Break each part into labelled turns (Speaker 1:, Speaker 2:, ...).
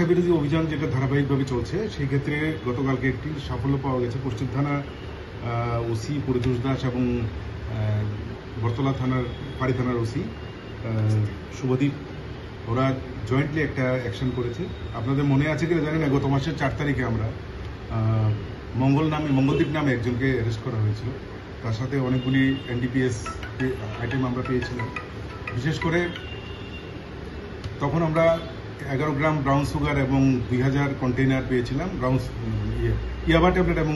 Speaker 1: বিরোধী অভিযান যেটা ধারাবাহিকভাবে চলছে সেই ক্ষেত্রে গতকালকে একটি সাফল্য পাওয়া গেছে। পশ্চিম থানা ওসি পরিতোষ দাস এবং বরতলা থানার পাড়ি থানার ওসি শুভদীপ, ওরা জয়েন্টলি একটা অ্যাকশন করেছে। আপনাদের মনে আছে কিনা জানি না, গত মাসের 4 তারিখে আমরা মঙ্গলদ্বীপ নামে একজনকে অ্যারেস্ট করা হয়েছিল। তার সাথে অনেকগুলি এনডিপিএস আইটেম আমরা পেয়েছিলাম। বিশেষ করে তখন আমরা 11 গ্রাম ব্রাউন সুগার এবং 2000 কন্টেইনার পেয়েছিলাম ইয়াবা ট্যাবলেট এবং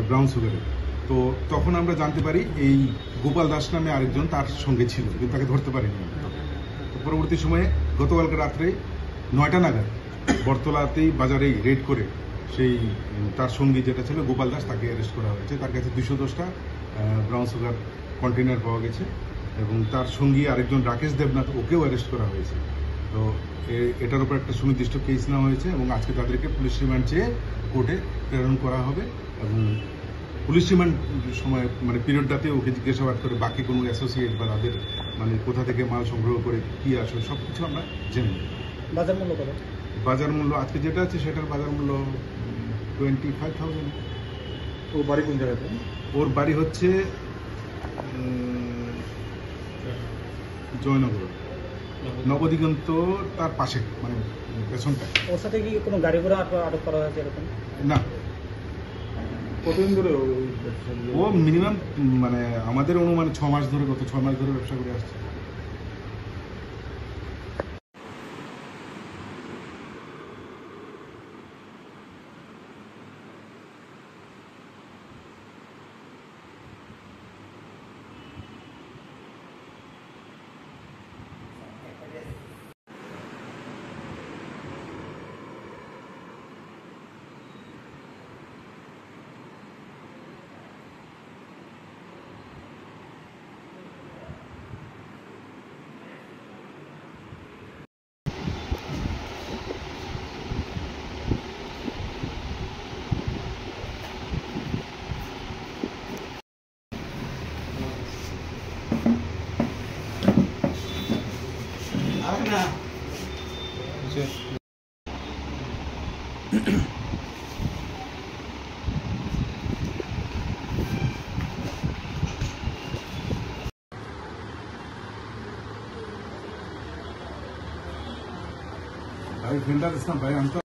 Speaker 1: ব্রাউন সুগারের। তো তখন আমরা জানতে পারি এই গোপাল দাস নামে আরেকজন তার সঙ্গে ছিল, কিন্তু তাকে ধরতে পারিনি। তো পরবর্তী সময়ে গতকালকে রাত্রে 9টা নাগাদ বরতলাতেই বাজারেই রেড করে সেই তার সঙ্গী যেটা ছিল গোপাল দাস, তাকে অ্যারেস্ট করা হয়েছে। তার কাছে 210টা ব্রাউন সুগার কন্টেইনার পাওয়া গেছে এবং তার সঙ্গী আরেকজন রাকেশ দেবনাথ, ওকেও অ্যারেস্ট করা হয়েছে। তো এটার উপর একটা সুনির্দিষ্ট কেস নেওয়া হয়েছে এবং আজকে তাদেরকে পুলিশ রিমান্ড চেয়ে কোর্টে প্রেরণ করা হবে এবং পুলিশ রিমান্ড সময় পিরিয়ডটাতে ওকে জিজ্ঞাসাবাদ করে বাকি কোনো অ্যাসোসিয়েট বা তাদের কোথা থেকে মাল সংগ্রহ করে কি আসলে সব কিছু আমরা জেনে নেব।
Speaker 2: বাজার মূল্য কত?
Speaker 1: বাজার মূল্য আজকে যেটা আছে সেটার বাজার মূল্য 25,000।
Speaker 2: ওর বাড়ি কোন জায়গাতে?
Speaker 1: ওর বাড়ি হচ্ছে জয়নগর, নবদিগন্ত তার পাশে, পেছনটা।
Speaker 2: ওর সাথে কি কোনো গাড়ি ঘোড়া আটক করা হয়েছে এরকম?
Speaker 1: না।
Speaker 2: কতদিন ধরে
Speaker 1: ও মিনিমাম আমাদের অনুমানে 6 মাস ধরে, গত 6 মাস ধরে ব্যবসা করে আসছে। ভাই ফ্রেন্ডটা দিস না ভাই, আমি তো